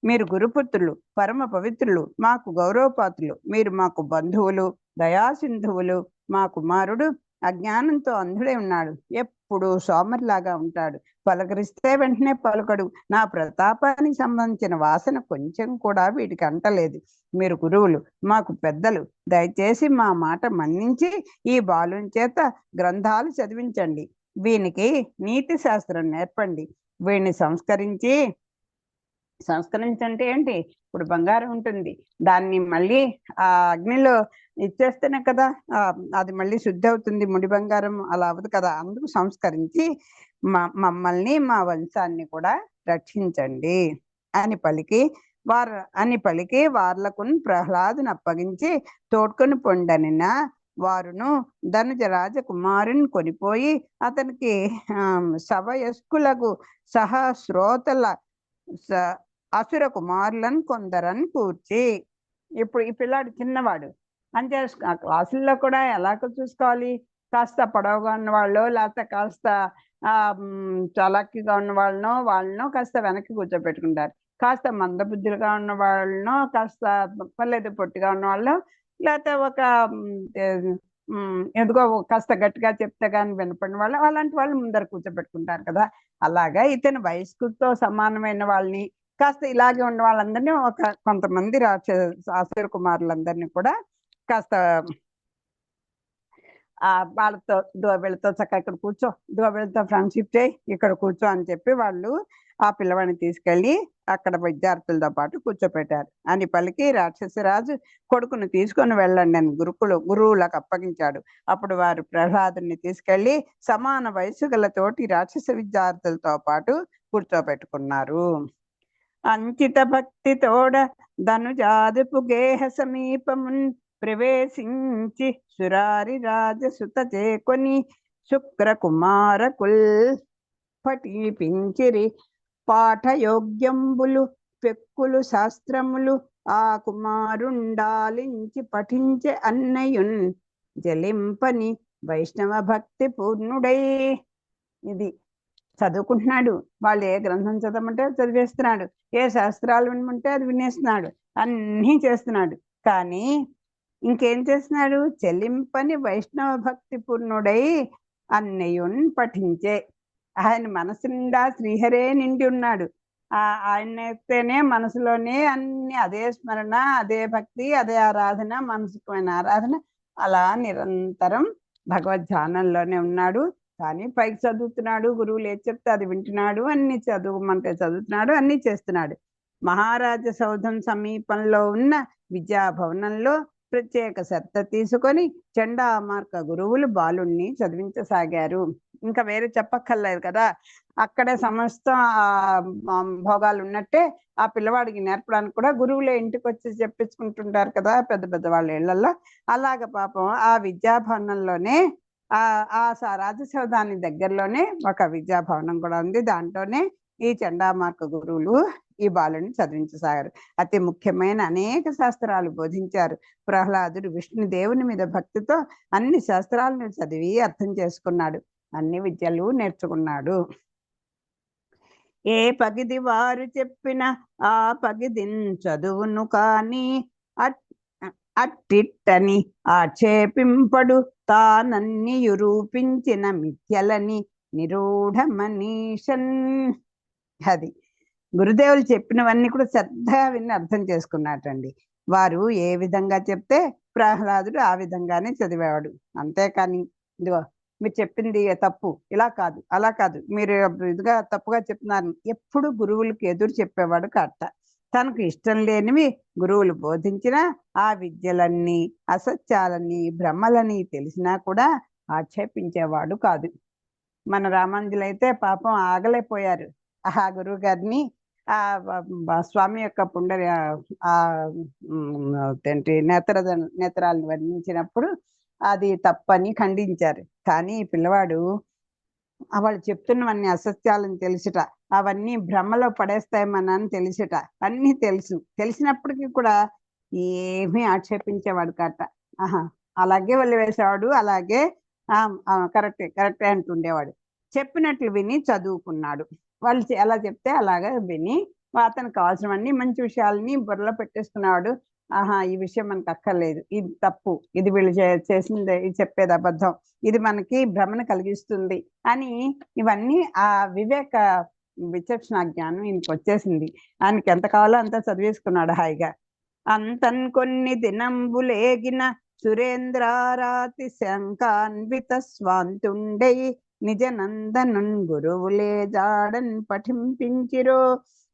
మీరు గురుపుత్రులు, పరమ పవిత్రులు, మాకు గౌరవపాత్రులు, మీరు మాకు బంధువులు, దయాసింధువులు. మా కుమారుడు అజ్ఞానంతో అంధుడై ఉన్నాడు, ఎప్పుడు సోమరిలాగా ఉంటాడు, పలకరిస్తే వెంటనే పలుకడు. నా ప్రతాపానికి సంబంధించిన వాసన కొంచెం కూడా వీటికి అంటలేదు. మీరు గురువులు, మాకు పెద్దలు, దయచేసి మా మాట మన్నించి ఈ బాలుని చేత గ్రంథాలు చదివించండి. వీనికి నీతి శాస్త్రం నేర్పండి. వీడిని సంస్కరించంటే ఏంటి? ఇప్పుడు బంగారం ఉంటుంది, దాన్ని మళ్ళీ ఆ అగ్నిలో ఇచ్చేస్తేనే కదా అది మళ్ళీ శుద్ధి అవుతుంది. ముడి బంగారం అలా అవ్వదు కదా. అందుకు సంస్కరించి మమ్మల్ని, మా వంశాన్ని కూడా రక్షించండి అని పలికి వార్లకున్ ప్రహ్లాదుని అప్పగించి తోడ్కొని పొండనిన వారును ధనుజ రాజకుమారుని కొనిపోయి అతనికి సవయస్కులకు సహస్రోతల అసుర కుమారులను కొందరని కూర్చి. ఇప్పుడు ఈ పిల్లాడు చిన్నవాడు అంటే క్లాసుల్లో కూడా ఎలాగో చూసుకోవాలి, కాస్త పొడవుగా ఉన్న వాళ్ళు, లేకపోతే కాస్త చలాకీగా ఉన్న వాళ్ళనో కాస్త వెనక్కి కూర్చోబెట్టుకుంటారు. కాస్త మందబుద్ధులుగా ఉన్న వాళ్ళనో, కాస్త పర్లేదు పొట్టిగా ఉన్న వాళ్ళు, లేకపోతే ఒక ఎందుకో కాస్త గట్టిగా చెప్తే కానీ వినపడిన వాళ్ళు, అలాంటి వాళ్ళు ముందర కూర్చోబెట్టుకుంటారు కదా. అలాగా ఇతను వయస్కుతో సమానమైన వాళ్ళని, కాస్త ఇలాగే ఉన్న వాళ్ళందరినీ కొంతమంది అసుర కుమారులందరినీ కూడా కాస్త వాళ్ళతో వీళ్ళతో చక్కగా ఇక్కడ కూర్చో, వీళ్ళతో ఫ్రెండ్షిప్ చేయి, ఇక్కడ కూర్చో అని చెప్పి వాళ్ళు ఆ పిల్లవాడిని తీసుకెళ్ళి అక్కడ విద్యార్థులతో పాటు కూర్చోపెట్టారు. అని పలికి రాక్షసరాజు కొడుకును తీసుకొని వెళ్ళండి అని గురువులకు అప్పగించాడు. అప్పుడు వారు ప్రహ్లాదుని తీసుకెళ్లి సమాన వయసు గల తోటి రాక్షస విద్యార్థులతో పాటు కూర్చోబెట్టుకున్నారు. అంచిత భక్తి తోడ ధనుజాదుపు గేహ సమీపమున్ ప్రవేశించి సురారి రాజసుత చేకొని శుక్ర కుమారకుల్ పఠిపించిరి పాఠయోగ్యంబులు పెక్కులు శాస్త్రములు ఆ కుమారుండాలించి పఠించే అన్నయున్ జలింపని వైష్ణవ భక్తి పూర్ణుడై. ఇది చదువుకుంటున్నాడు, వాళ్ళు ఏ గ్రంథం చదవమంటే చదివేస్తున్నాడు, ఏ శాస్త్రాలు వినమంటే అది వినేస్తున్నాడు, అన్నీ చేస్తున్నాడు. కానీ ఇంకేం చేస్తున్నాడు? చెల్లింపని వైష్ణవ భక్తి పూర్ణుడై అన్నయ్యున్ పఠించే. ఆయన మనసు నిండా శ్రీహరే నిండి ఉన్నాడు. ఆయనైతేనే మనసులోనే అన్ని అదే స్మరణ, అదే భక్తి, అదే ఆరాధన, మనసుకమైన ఆరాధన, అలా నిరంతరం భగవద్ ధ్యానంలోనే ఉన్నాడు. కానీ పైకి చదువుతున్నాడు, గురువులు ఏది చెప్తే అది వింటున్నాడు, అన్ని చదువుమంటే చదువుతున్నాడు, అన్ని చేస్తున్నాడు. మహారాజ సౌధం సమీపంలో ఉన్న విద్యాభవనంలో ప్రత్యేక శ్రద్ధ తీసుకొని చండామార్క గురువులు బాలుణ్ణి చదివించసాగారు. ఇంకా వేరే చెప్పక్కర్లేదు కదా, అక్కడే సమస్త భోగాలు ఉన్నట్టే ఆ పిల్లవాడికి నేర్పడానికి కూడా గురువులే ఇంటికి వచ్చి చెప్పించుకుంటుంటారు కదా పెద్ద పెద్ద వాళ్ళ ఇళ్లలో. అలాగ పాపం ఆ విద్యాభవనంలోనే ఆ రాజసౌధాన్ని దగ్గరలోనే ఒక విద్యాభవనం కూడా ఉంది. దాంట్లోనే ఈ చండామార్క గురువులు ఈ బాలుని చదివించసాగారు. అతి ముఖ్యమైన అనేక శాస్త్రాలు బోధించారు. ప్రహ్లాదుడు విష్ణుదేవుని మీద భక్తితో అన్ని శాస్త్రాలను చదివి అర్థం చేసుకున్నాడు, అన్ని విద్యలు నేర్చుకున్నాడు. ఏ పగిది వారు చెప్పిన ఆ పగిదిన్ చదువును కాని అట్టిట్టని ఆక్షేపింపడు తానన్ని రూపించిన మిథ్యలని నిరూఢ మనీషన్. అది గురుదేవులు చెప్పినవన్నీ కూడా శ్రద్ధగా విని అర్థం చేసుకున్నట్టండి. వారు ఏ విధంగా చెప్తే ప్రహ్లాదుడు ఆ విధంగానే చదివేవాడు. అంతేకాని ఇదిగో మీరు చెప్పింది తప్పు, ఇలా కాదు, అలా కాదు, మీరు ఇదిగా తప్పుగా చెప్తున్నారు, ఎప్పుడు గురువులకు ఎదురు చెప్పేవాడు కాట. తనకు ఇష్టం లేనివి గురువులు బోధించిన ఆ విద్యలన్నీ, అసత్యాలన్నీ, భ్రమలని తెలిసినా కూడా ఆక్షేపించేవాడు కాదు. మన రామానుజులైతే పాపం ఆగలేకపోయారు. ఆ గురువు గారిని ఆ స్వామి యొక్క పుండరి ఆ ఏంటి నేత్రాలను వర్ణించినప్పుడు అది తప్పని ఖండించారు. కానీ ఈ పిల్లవాడు వాళ్ళు చెప్తున్నవన్నీ అసత్యాలను తెలుసుట, అవన్నీ భ్రమలో పడేస్తాయమని తెలుసుట, అన్నీ తెలిసినప్పటికీ కూడా ఏమీ ఆక్షేపించేవాడు కాట. ఆహా, అలాగే వాళ్ళు వేసేవాడు, అలాగే కరెక్టే అంటుండేవాడు. చెప్పినట్లు విని చదువుకున్నాడు. వాళ్ళు ఎలా చెప్తే అలాగా విని అతనికి కావాల్సినవన్నీ మంచి విషయాలని బుర్రలో పెట్టేసుకున్నాడు. ఆహా, ఈ విషయం మనకు అక్కర్లేదు, ఇది తప్పు, ఇది వీళ్ళు చేసింది, ఇది చెప్పేది అబద్ధం, ఇది మనకి భ్రమను కలిగిస్తుంది అని ఇవన్నీ ఆ వివేక విచక్షణ జ్ఞానం ఈయనకి వచ్చేసింది. ఆయనకి ఎంత కావాలో అంతా చదివేసుకున్నాడు హాయిగా. అంతన్ కొన్ని దినంబులేగిన సురేంద్రారాతి శంకాన్విత స్వాంతుండై నిజ నందనున్ గురువులే జాడన్ పఠింపించిరో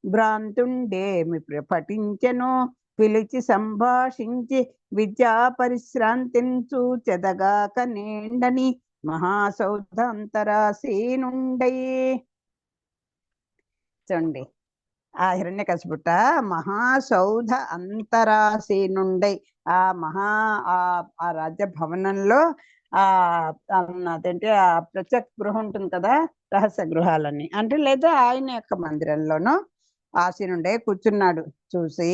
భ్రాంతుండేమి పఠించెను పిలిచి సంభాషించి విద్యా పరిశ్రాంతిని చూచెదగాక నేండని మహాసౌధాంతరాసీనుండై. చూడండి, ఆ హిరణ్యకశిపుట మహాసౌధ అంతరాసీనుండై, ఆ ఆ రాజ్య భవనంలో అదేంటి ఆ ప్రత్యేక గృహం ఉంటుంది కదా, రహస్య గృహాలన్నీ అంటే, లేదా ఆయన యొక్క మందిరంలోనూ ఆసీనుండే కూర్చున్నాడు. చూసి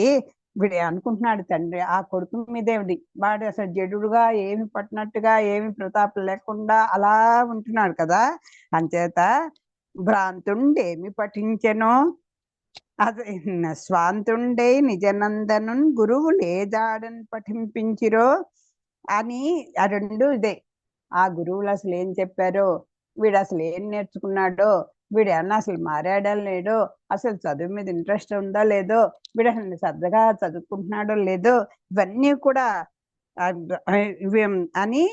వీడు అనుకుంటున్నాడు, తండ్రి ఆ కొడుకు మీదేమిటి, వాడు అసలు జడుగా ఏమి పట్టినట్టుగా ఏమి ప్రతాపం లేకుండా అలా ఉంటున్నాడు కదా, అంచేత భ్రాంతుండేమి పఠించెనో అదే స్వాంతుండే నిజనందనున్ గురువు లేజాడని పఠింపించిరో అని. ఆ రెండు ఇదే, ఆ గురువులు అసలు ఏం చెప్పారో, వీడు అసలు ఏం నేర్చుకున్నాడో, వీడు ఏమన్నా అసలు మారాడా లేడో, అసలు చదువు మీద ఇంట్రెస్ట్ ఉందో లేదో, వీడు అసలు శ్రద్ధగా చదువుకుంటున్నాడో లేదో, ఇవన్నీ కూడా అని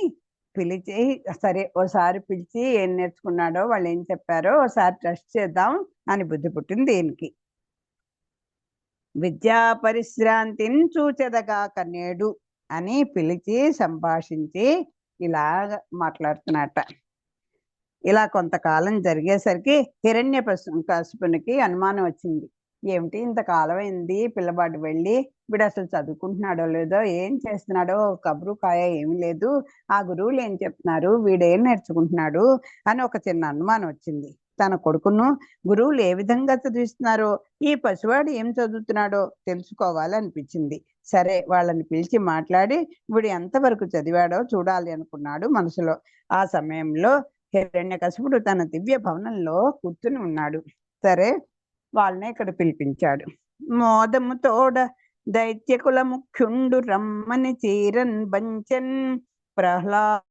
పిలిచి, సరే ఓసారి పిలిచి ఏం నేర్చుకున్నాడో, వాళ్ళు ఏం చెప్పారో ఒకసారి టెస్ట్ చేద్దాం అని బుద్ధి పుట్టింది దీనికి. విద్యా పరిశ్రాంతిని చూచెదగాక నేడు అని పిలిచి సంభాషించి ఇలాగ మాట్లాడుతున్నట్ట. ఇలా కొంతకాలం జరిగేసరికి హిరణ్యకశిపునికి అనుమానం వచ్చింది. ఏమిటి ఇంతకాలం అయింది పిల్లవాడు వెళ్ళి, వీడు అసలు చదువుకుంటున్నాడో లేదో, ఏం చేస్తున్నాడో కబురు కాయ ఏమి లేదు, ఆ గురువులు ఏం చెప్తున్నారు, వీడేం నేర్చుకుంటున్నాడు అని ఒక చిన్న అనుమానం వచ్చింది. తన కొడుకును గురువులు ఏ విధంగా చదివిస్తున్నారో, ఈ పసివాడు ఏం చదువుతున్నాడో తెలుసుకోవాలనిపించింది. సరే వాళ్ళని పిలిచి మాట్లాడి వీడు ఎంతవరకు చదివాడో చూడాలి అనుకున్నాడు మనసులో. ఆ సమయంలో హిరణ్యకశిపుడు తన దివ్య భవనంలో కూర్చుని ఉన్నాడు. సరే వాళ్ళనే ఇక్కడ పిలిపించాడు. మోదము తోడ దైత్యకుల ముఖ్యుండు రమ్మని చీరన్ బంచన్ ప్రహ్లాద